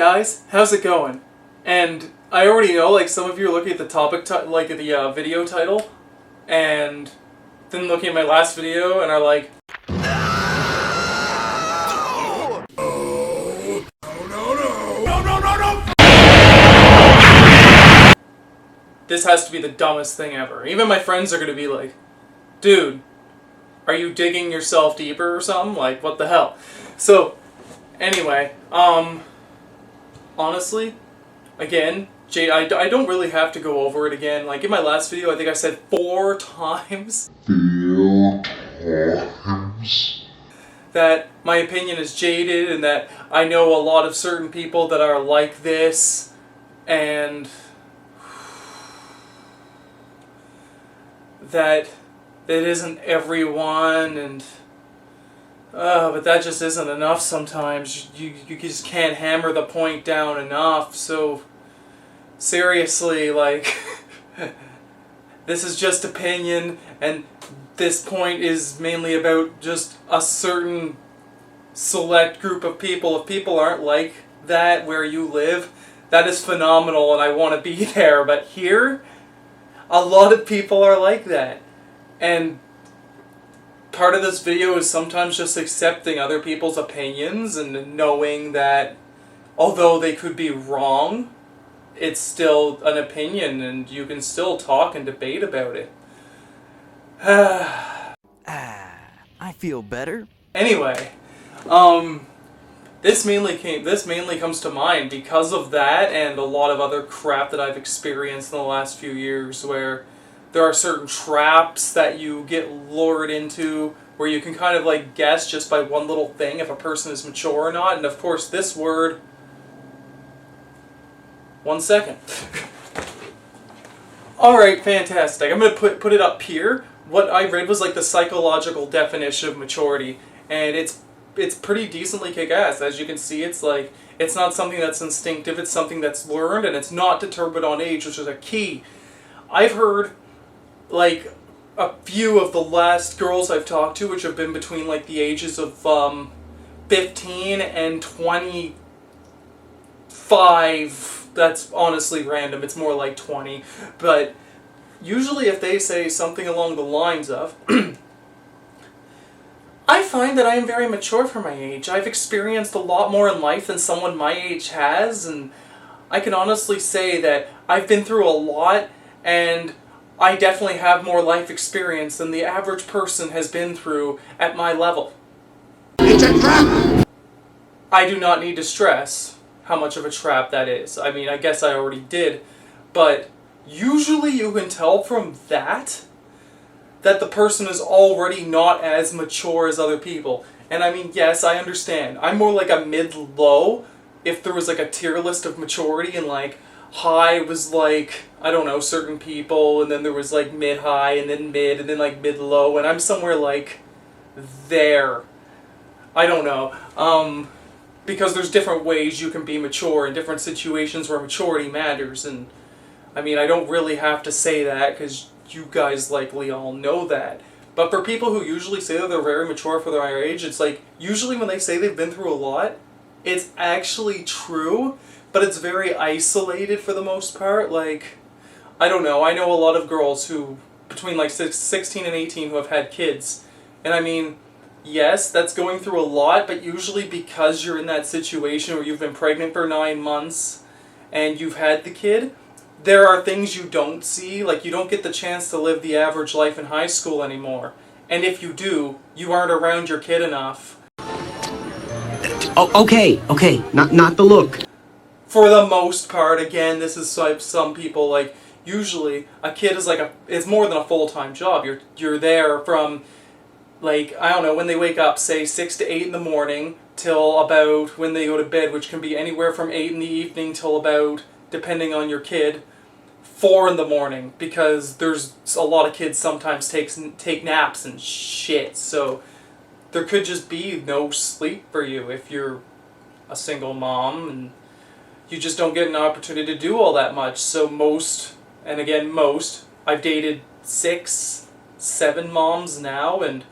guys, how's it going? And I already know, like, some of you are looking at the topic, like, the video title, and then looking at my last video and are like, this has to be the dumbest thing ever. Even my friends are gonna be like, dude, are you digging yourself deeper or something? Like, what the hell? So, anyway, honestly, again, Jade, I don't really have to go over it again. Like, in my last video, I think I said 4 times. 4 times. That my opinion is jaded and that I know a lot of certain people that are like this, and that it isn't everyone, and but that just isn't enough sometimes. You just can't hammer the point down enough. So seriously, like, this is just opinion, and this point is mainly about just a certain select group of people. If people aren't like that where you live, that is phenomenal and I want to be there. But here, a lot of people are like that. And part of this video is sometimes just accepting other people's opinions and knowing that although they could be wrong, it's still an opinion and you can still talk and debate about it. I feel better. Anyway, this mainly comes to mind because of that and a lot of other crap that I've experienced in the last few years, where there are certain traps that you get lured into where you can kind of like guess just by one little thing if a person is mature or not. And of course this word, 1 second. Alright, fantastic. I'm going to put it up here. What I read was like the psychological definition of maturity, and it's pretty decently kick-ass. As you can see, it's like, it's not something that's instinctive, it's something that's learned, and it's not determined on age, which is a key. I've heard, like, a few of the last girls I've talked to, which have been between, like, the ages of 15 and 25. That's honestly random, it's more like 20. But usually if they say something along the lines of, I find that I am very mature for my age. I've experienced a lot more in life than someone my age has, and I can honestly say that I've been through a lot, and I definitely have more life experience than the average person has been through at my level. It's a trap! I do not need to stress how much of a trap that is. I mean, I guess I already did, but usually you can tell from that the person is already not as mature as other people. And I mean, yes, I understand. I'm more like a mid-low. If there was like a tier list of maturity, and like high was like, I don't know, certain people, and then there was like mid-high, and then mid, and then like mid-low, and I'm somewhere like there. I don't know. Because there's different ways you can be mature in different situations where maturity matters, and I mean, I don't really have to say that because you guys likely all know that. But for people who usually say that they're very mature for their age, it's like, usually when they say they've been through a lot, it's actually true, but it's very isolated for the most part. Like, I don't know, I know a lot of girls who, between like 16 and 18, who have had kids, and I mean, yes, that's going through a lot, but usually because you're in that situation where you've been pregnant for 9 months and you've had the kid, there are things you don't see, like you don't get the chance to live the average life in high school anymore. And if you do, you aren't around your kid enough. Oh, okay, not the look. For the most part, again, this is like some people, like, usually a kid is like it's more than a full-time job. You're there from, like, I don't know, when they wake up, say 6 to 8 in the morning, till about when they go to bed, which can be anywhere from 8 in the evening till about, depending on your kid, 4 in the morning, because there's a lot of kids sometimes take naps and shit, so there could just be no sleep for you if you're a single mom, and you just don't get an opportunity to do all that much. So most, I've dated 6, 7 moms now, and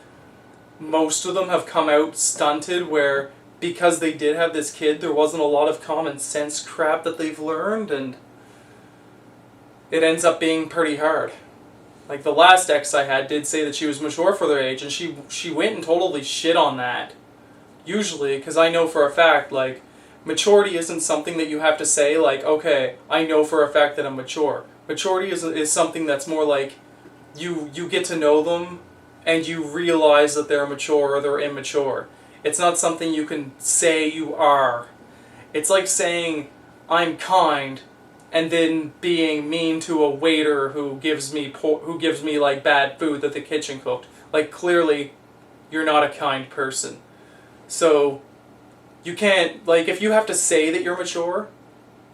most of them have come out stunted where because they did have this kid, there wasn't a lot of common sense crap that they've learned, and it ends up being pretty hard. Like, the last ex I had did say that she was mature for their age, and she went and totally shit on that. Usually, because I know for a fact, like, maturity isn't something that you have to say, like, okay, I know for a fact that I'm mature. Maturity is something that's more like, you get to know them, and you realize that they're mature or they're immature. It's not something you can say you are. It's like saying, I'm kind, and then being mean to a waiter who gives me like bad food that the kitchen cooked. Like, clearly, you're not a kind person. So, you can't, like, if you have to say that you're mature,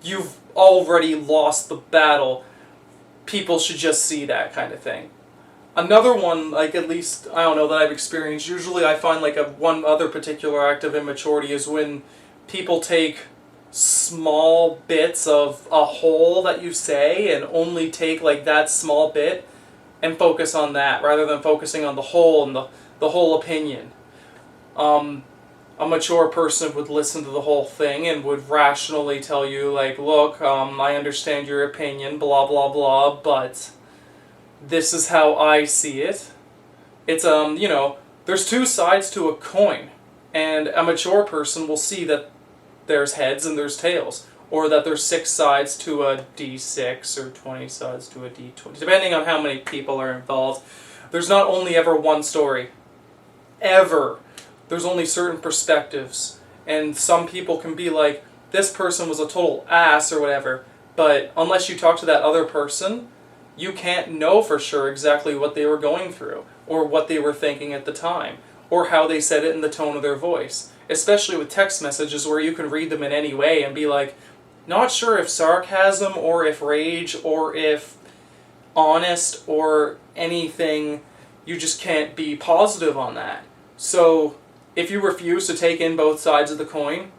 you've already lost the battle. People should just see that kind of thing. Another one, like, at least, I don't know, that I've experienced, usually I find, like, one other particular act of immaturity is when people take small bits of a whole that you say and only take, like, that small bit and focus on that, rather than focusing on the whole and the whole opinion. A mature person would listen to the whole thing and would rationally tell you, like, look, I understand your opinion, blah, blah, blah, but this is how I see it. It's, there's two sides to a coin, and a mature person will see that there's heads and there's tails, or that there's 6 sides to a D6 or 20 sides to a D20, depending on how many people are involved. There's not only ever one story. Ever. There's only certain perspectives, and some people can be like, this person was a total ass or whatever, but unless you talk to that other person, you can't know for sure exactly what they were going through, or what they were thinking at the time, or how they said it in the tone of their voice. Especially with text messages where you can read them in any way and be like, not sure if sarcasm, or if rage, or if honest, or anything, you just can't be positive on that. So, if you refuse to take in both sides of the coin,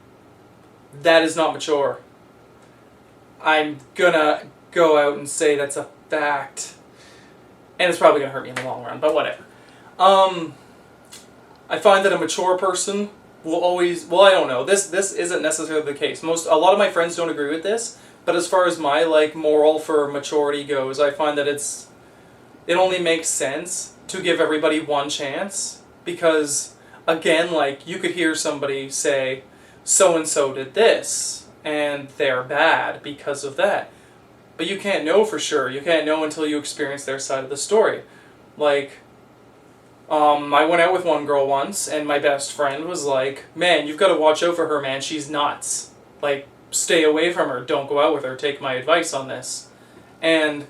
that is not mature. I'm gonna go out and say that's a fact. And it's probably gonna hurt me in the long run, but whatever. I find that a mature person will always, well, I don't know, this isn't necessarily the case. A lot of my friends don't agree with this, but as far as my, like, moral for maturity goes, I find that it only makes sense to give everybody one chance, because, again, like, you could hear somebody say, so-and-so did this, and they're bad because of that. But you can't know for sure. You can't know until you experience their side of the story. Like, I went out with one girl once, and my best friend was like, man, you've got to watch out for her, man. She's nuts. Like, stay away from her. Don't go out with her. Take my advice on this. And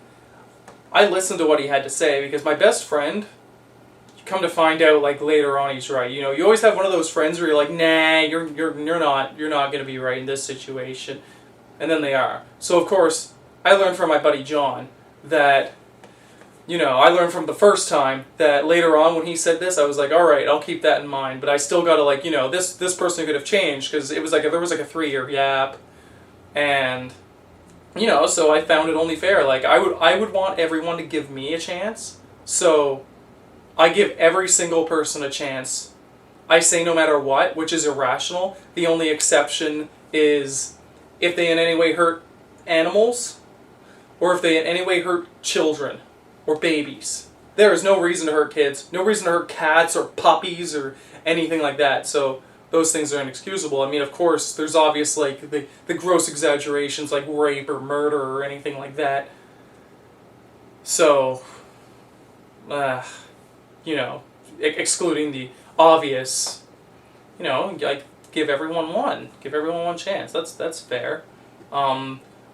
I listened to what he had to say, because my best friend, you come to find out, like, later on he's right. You know, you always have one of those friends where you're like, nah, you're not going to be right in this situation. And then they are. So, of course, I learned from my buddy John that, I learned from the first time that later on when he said this, I was like, alright, I'll keep that in mind. But I still gotta, like, this person could have changed, because it was like, there was like a 3-year gap. And, so I found it only fair. Like, I would want everyone to give me a chance. So, I give every single person a chance. I say no matter what, which is irrational. The only exception is if they in any way hurt animals, or if they in any way hurt children or babies. There is no reason to hurt kids, no reason to hurt cats or puppies or anything like that. So those things are inexcusable. I mean, of course, there's obvious, like, the gross exaggerations like rape or murder or anything like that. So, excluding the obvious, like, give everyone one chance. That's fair.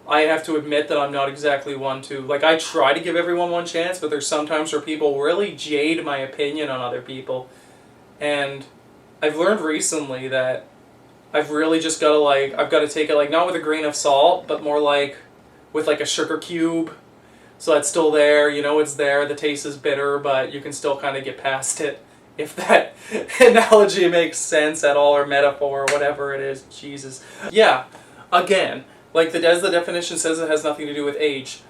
I have to admit that I'm not exactly one to, like, I try to give everyone one chance, but there's sometimes where people really jade my opinion on other people. And I've learned recently that I've really just got to, like, I've got to take it, like, not with a grain of salt, but more like with, like, a sugar cube. So it's still there, it's there, the taste is bitter, but you can still kind of get past it. If that analogy makes sense at all, or metaphor, or whatever it is. Jesus. Yeah, again, like, as the definition says, it has nothing to do with age.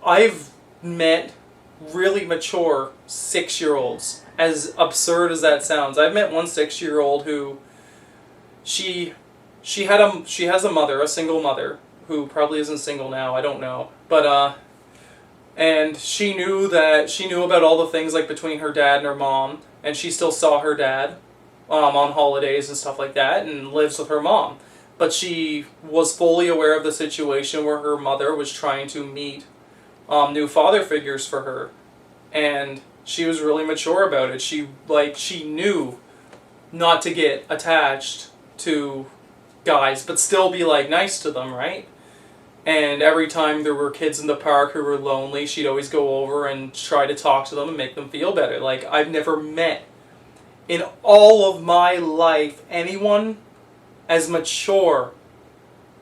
I've met really mature 6-year-olds, as absurd as that sounds. I've met one 6-year-old who, she she has a mother, a single mother, who probably isn't single now, I don't know. But and she knew about all the things like between her dad and her mom, and she still saw her dad on holidays and stuff like that, and lives with her mom. But she was fully aware of the situation where her mother was trying to meet new father figures for her, and she was really mature about it. She knew not to get attached to guys, but still be like nice to them, right? And every time there were kids in the park who were lonely, she'd always go over and try to talk to them and make them feel better. Like, I've never met in all of my life anyone as mature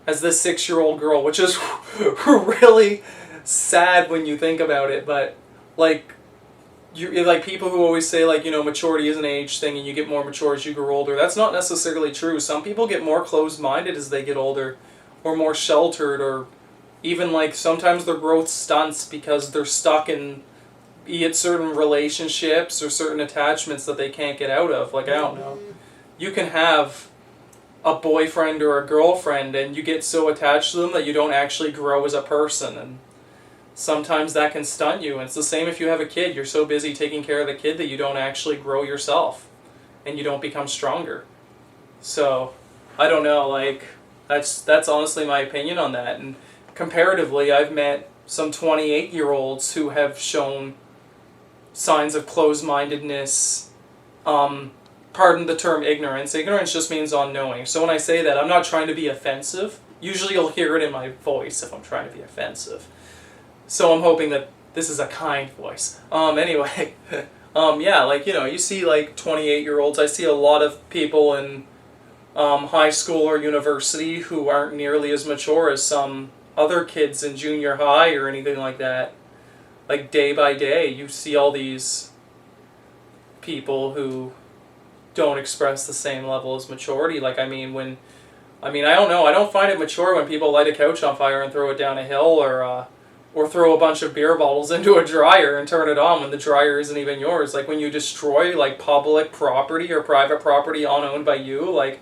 as this 6-year-old girl, which is really sad when you think about it. But like, you like people who always say like, you know, maturity is an age thing and you get more mature as you grow older. That's not necessarily true. Some people get more closed-minded as they get older, or more sheltered, or even like sometimes their growth stunts because they're stuck in certain relationships or certain attachments that they can't get out of. Like, I don't know. You can have a boyfriend or a girlfriend and you get so attached to them that you don't actually grow as a person, and sometimes that can stunt you. And it's the same if you have a kid. You're so busy taking care of the kid that you don't actually grow yourself and you don't become stronger. So, I don't know, like, that's honestly my opinion on that. And comparatively, I've met some 28-year-olds who have shown signs of closed-mindedness. Pardon the term ignorance. Ignorance just means unknowing. So when I say that, I'm not trying to be offensive. Usually you'll hear it in my voice if I'm trying to be offensive. So I'm hoping that this is a kind voice. Anyway, yeah, like, you know, you see like 28-year-olds. I see a lot of people in high school or university who aren't nearly as mature as some other kids in junior high or anything like that. Like, day by day, you see all these people who don't express the same level as maturity. Like, I don't know, I don't find it mature when people light a couch on fire and throw it down a hill, or throw a bunch of beer bottles into a dryer and turn it on when the dryer isn't even yours. Like, when you destroy, like, public property or private property unowned by you, like,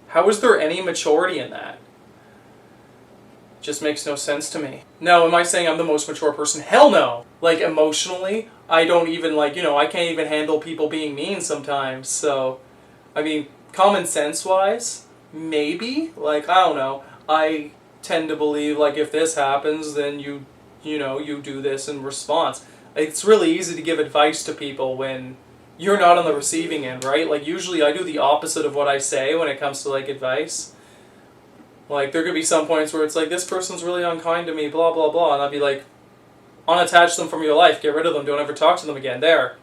how is there any maturity in that? Just makes no sense to me. Now, am I saying I'm the most mature person? Hell no! Like, emotionally, I don't even, like, you know, I can't even handle people being mean sometimes. So, I mean, common sense-wise, maybe? Like, I don't know. I tend to believe, like, if this happens, then you do this in response. It's really easy to give advice to people when you're not on the receiving end, right? Like, usually I do the opposite of what I say when it comes to, like, advice. Like, there could be some points where it's like, this person's really unkind to me, blah, blah, blah, and I'd be like, unattach them from your life, get rid of them, don't ever talk to them again. There.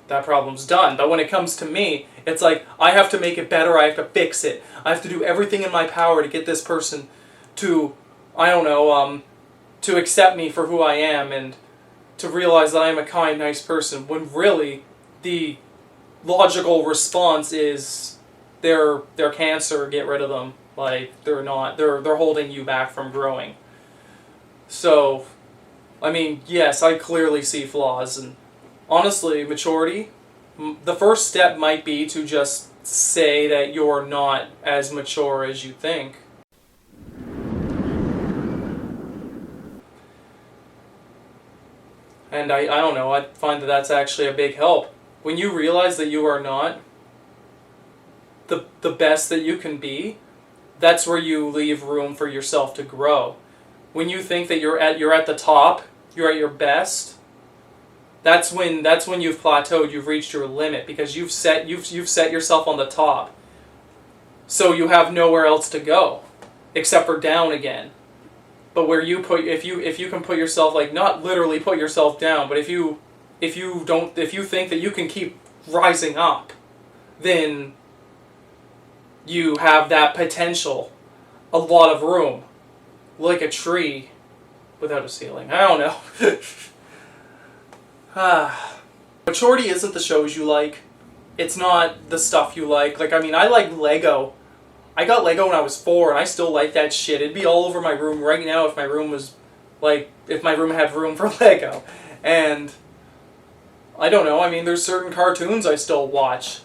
That problem's done. But when it comes to me, it's like, I have to make it better, I have to fix it. I have to do everything in my power to get this person to, I don't know, to accept me for who I am, and to realize that I am a kind, nice person, when really the logical response is they're cancer, get rid of them. Like, they're holding you back from growing. So, I mean, yes, I clearly see flaws, and honestly, maturity, the first step might be to just say that you're not as mature as you think. And I don't know, I find that that's actually a big help. When you realize that you are not the best that you can be, that's where you leave room for yourself to grow. When you think that you're at the top, you're at your best, that's when you've plateaued, you've reached your limit, because you've set yourself on the top. So you have nowhere else to go except for down again. But where you if you can put yourself, like, not literally put yourself down, but if you think that you can keep rising up, then you have that potential, a lot of room, like a tree without a ceiling. I don't know. Maturity isn't the shows you like. It's not the stuff you like. Like, I mean, I like Lego. I got Lego when I was 4, and I still like that shit. It'd be all over my room right now if my room had room for Lego. And I don't know, I mean, there's certain cartoons I still watch.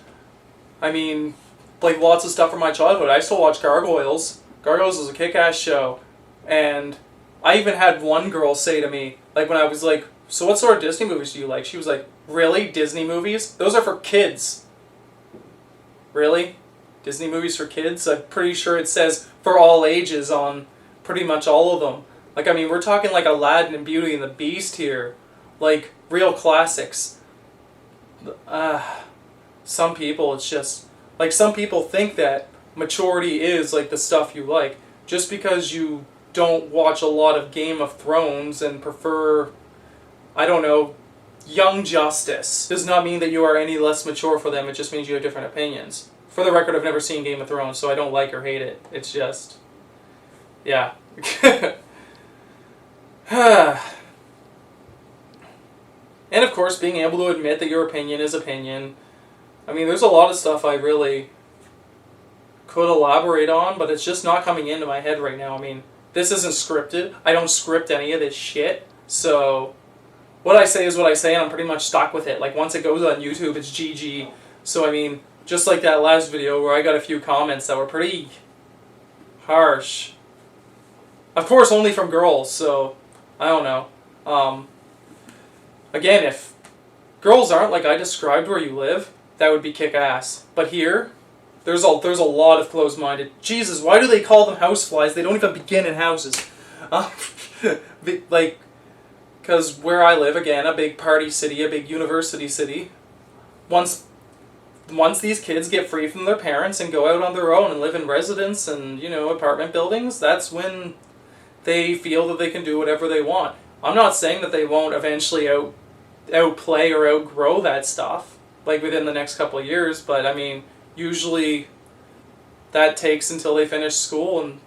I mean, like lots of stuff from my childhood. I still watch Gargoyles. Gargoyles is a kick-ass show. And I even had one girl say to me, like when I was like, so what sort of Disney movies do you like? She was like, really? Disney movies? Those are for kids. Really? Disney movies for kids? I'm pretty sure it says for all ages on pretty much all of them. Like, I mean, we're talking like Aladdin and Beauty and the Beast here. Like, real classics. Some people, it's just... Like, some people think that maturity is like the stuff you like. Just because you don't watch a lot of Game of Thrones and prefer, I don't know, Young Justice does not mean that you are any less mature for them. It just means you have different opinions. For the record, I've never seen Game of Thrones, so I don't like or hate it. It's just... yeah. And of course, being able to admit that your opinion is opinion. I mean, there's a lot of stuff I really could elaborate on, but it's just not coming into my head right now. I mean, this isn't scripted. I don't script any of this shit. So, what I say is what I say, and I'm pretty much stuck with it. Like, once it goes on YouTube, it's GG. So, I mean, just like that last video where I got a few comments that were pretty harsh. Of course, only from girls, so I don't know. Again, if girls aren't like I described where you live, that would be kick-ass. But here, there's a lot of closed-minded. Jesus, why do they call them houseflies? They don't even begin in houses. Like, because where I live, again, a big party city, a big university city, once these kids get free from their parents and go out on their own and live in residence and, you know, apartment buildings, that's when they feel that they can do whatever they want. I'm not saying that they won't eventually outplay or outgrow that stuff, like within the next couple of years, but I mean, usually that takes until they finish school, and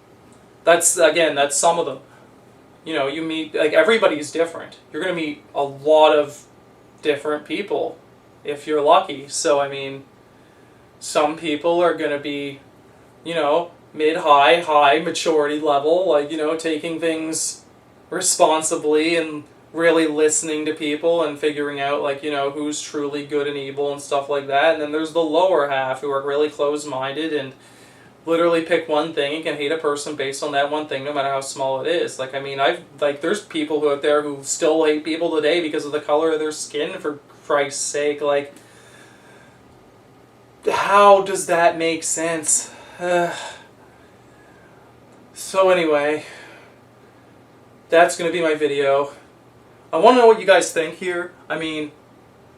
that's some of them. You know, you meet, like, everybody's different. You're going to meet a lot of different people if you're lucky. So, I mean, some people are going to be, you know, high maturity level, like, you know, taking things responsibly and really listening to people and figuring out, like, you know, who's truly good and evil and stuff like that. And then there's the lower half who are really closed-minded and literally pick one thing and can hate a person based on that one thing, no matter how small it is. Like, I mean, there's people out there who still hate people today because of the color of their skin, for Christ's sake. Like, how does that make sense? So anyway, that's going to be my video. I want to know what you guys think here. I mean,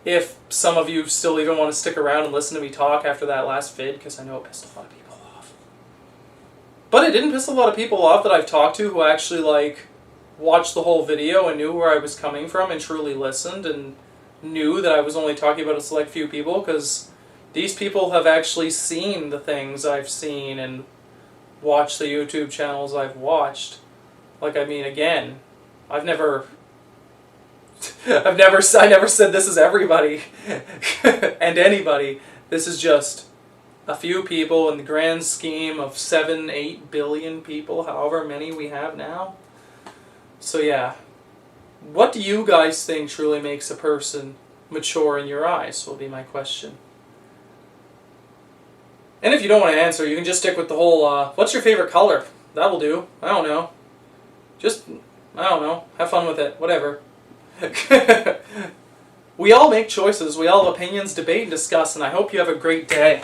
if some of you still even want to stick around and listen to me talk after that last vid, because I know it pissed a lot of people off. But it didn't piss a lot of people off that I've talked to who actually, like, watched the whole video and knew where I was coming from and truly listened and knew that I was only talking about a select few people, because these people have actually seen the things I've seen and watched the YouTube channels I've watched. Like, I mean, again, I never said this is everybody and anybody. This is just a few people in the grand scheme of 7-8 billion people, however many we have now. So yeah, what do you guys think truly makes a person mature in your eyes will be my question. And if you don't want to answer, you can just stick with the whole, what's your favorite color? That will do. I don't know. Just, I don't know. Have fun with it. Whatever. We all make choices. We all have opinions, debate, and discuss, and I hope you have a great day.